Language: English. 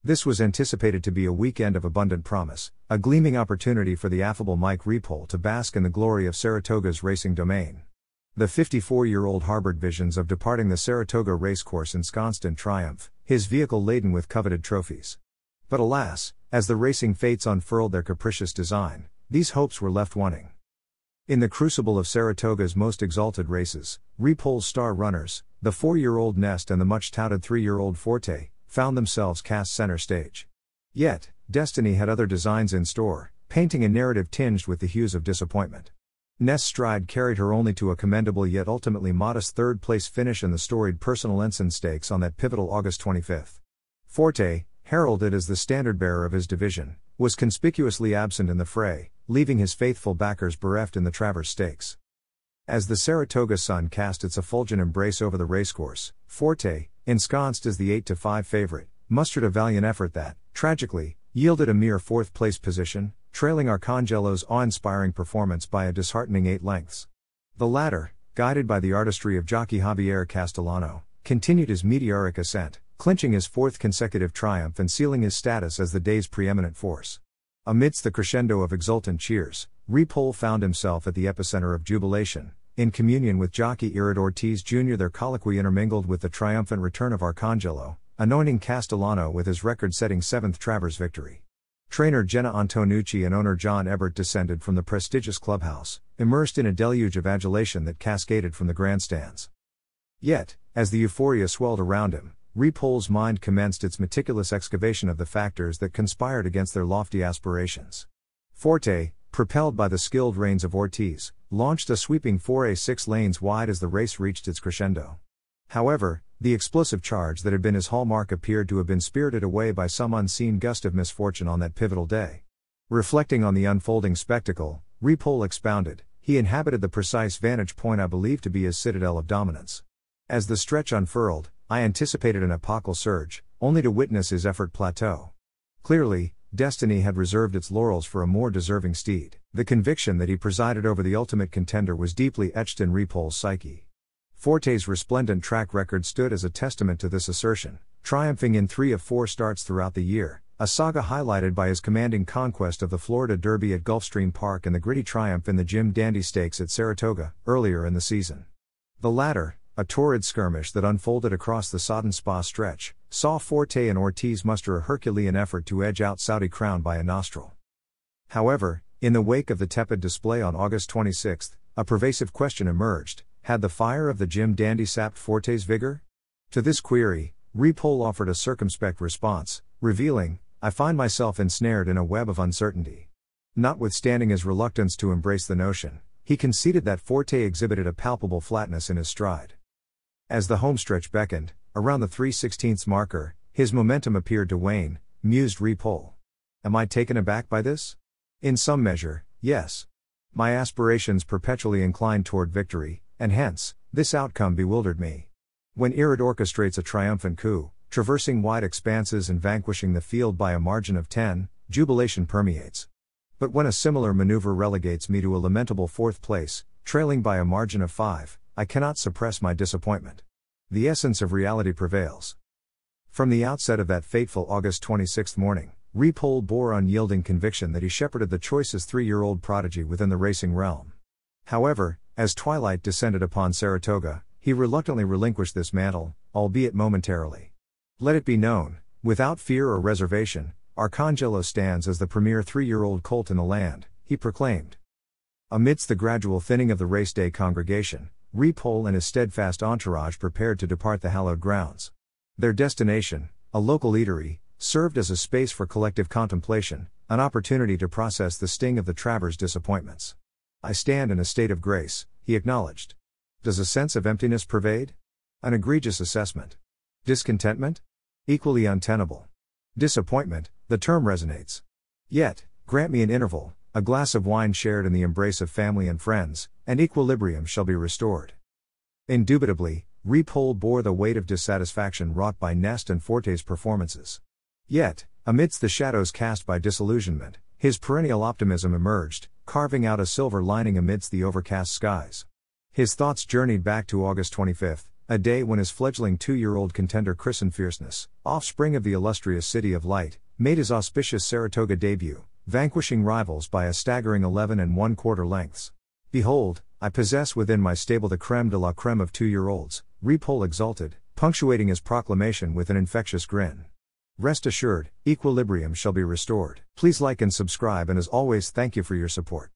This was anticipated to be a weekend of abundant promise, a gleaming opportunity for the affable Mike Repole to bask in the glory of Saratoga's racing domain. The 54-year-old harbored visions of departing the Saratoga Race Course ensconced in triumph, his vehicle laden with coveted trophies. But alas, as the racing fates unfurled their capricious design, these hopes were left wanting. In the crucible of Saratoga's most exalted races, Repole's star runners, the 4-year-old Nest and the much-touted 3-year-old Forte, found themselves cast center stage. Yet, destiny had other designs in store, painting a narrative tinged with the hues of disappointment. Nest's stride carried her only to a commendable yet ultimately modest third-place finish in the storied Personal Ensign Stakes on that pivotal August 25. Forte, heralded as the standard-bearer of his division, was conspicuously absent in the fray, leaving his faithful backers bereft in the Travers Stakes. As the Saratoga sun cast its effulgent embrace over the racecourse, Forte, ensconced as the 8-5 favorite, mustered a valiant effort that, tragically, yielded a mere fourth-place position, trailing Arcangelo's awe-inspiring performance by a disheartening 8 lengths. The latter, guided by the artistry of jockey Javier Castellano, continued his meteoric ascent, clinching his 4th consecutive triumph and sealing his status as the day's preeminent force. Amidst the crescendo of exultant cheers, Repole found himself at the epicenter of jubilation. In communion with jockey Irid Ortiz Jr., their colloquy intermingled with the triumphant return of Arcangelo, anointing Castellano with his record-setting 7th Travers victory. Trainer Jenna Antonucci and owner John Ebert descended from the prestigious clubhouse, immersed in a deluge of adulation that cascaded from the grandstands. Yet, as the euphoria swelled around him, Repole's mind commenced its meticulous excavation of the factors that conspired against their lofty aspirations. Forte, propelled by the skilled reins of Ortiz, launched a sweeping foray 6 lanes wide as the race reached its crescendo. However, the explosive charge that had been his hallmark appeared to have been spirited away by some unseen gust of misfortune on that pivotal day. Reflecting on the unfolding spectacle, Repole expounded, he inhabited the precise vantage point I believed to be his citadel of dominance. As the stretch unfurled, I anticipated an epochal surge, only to witness his effort plateau. Clearly, destiny had reserved its laurels for a more deserving steed. The conviction that he presided over the ultimate contender was deeply etched in Repole's psyche. Forte's resplendent track record stood as a testament to this assertion, triumphing in 3 of 4 starts throughout the year, a saga highlighted by his commanding conquest of the Florida Derby at Gulfstream Park and the gritty triumph in the Jim Dandy Stakes at Saratoga, earlier in the season. The latter, a torrid skirmish that unfolded across the sodden Spa stretch, saw Forte and Ortiz muster a Herculean effort to edge out Saudi Crown by a nostril. However, in the wake of the tepid display on August 26, a pervasive question emerged: had the fire of the Jim Dandy sapped Forte's vigor? To this query, Repole offered a circumspect response, revealing, I find myself ensnared in a web of uncertainty. Notwithstanding his reluctance to embrace the notion, he conceded that Forte exhibited a palpable flatness in his stride. As the homestretch beckoned, around the 3/16 marker, his momentum appeared to wane, mused Repole. Am I taken aback by this? In some measure, yes. My aspirations perpetually inclined toward victory, and hence, this outcome bewildered me. When Irid orchestrates a triumphant coup, traversing wide expanses and vanquishing the field by a margin of 10, jubilation permeates. But when a similar maneuver relegates me to a lamentable 4th place, trailing by a margin of 5, I cannot suppress my disappointment. The essence of reality prevails. From the outset of that fateful August 26 morning, Repole bore unyielding conviction that he shepherded the choicest 3-year-old prodigy within the racing realm. However, as twilight descended upon Saratoga, he reluctantly relinquished this mantle, albeit momentarily. Let it be known, without fear or reservation, Arcangelo stands as the premier 3-year-old colt in the land, he proclaimed. Amidst the gradual thinning of the race day congregation, Repole and his steadfast entourage prepared to depart the hallowed grounds. Their destination, a local eatery, served as a space for collective contemplation, an opportunity to process the sting of the Travers disappointments. I stand in a state of grace, he acknowledged. Does a sense of emptiness pervade? An egregious assessment. Discontentment? Equally untenable. Disappointment, the term resonates. Yet, grant me an interval, a glass of wine shared in the embrace of family and friends, and equilibrium shall be restored. Indubitably, Repole bore the weight of dissatisfaction wrought by Nest and Forte's performances. Yet, amidst the shadows cast by disillusionment, his perennial optimism emerged, carving out a silver lining amidst the overcast skies. His thoughts journeyed back to August 25, a day when his fledgling 2-year-old contender christened Fierceness, offspring of the illustrious City of Light, made his auspicious Saratoga debut, vanquishing rivals by a staggering 11 1/4 lengths. Behold, I possess within my stable the creme de la creme of 2-year-olds, Repole exulted, punctuating his proclamation with an infectious grin. Rest assured, equilibrium shall be restored. Please like and subscribe, and as always, thank you for your support.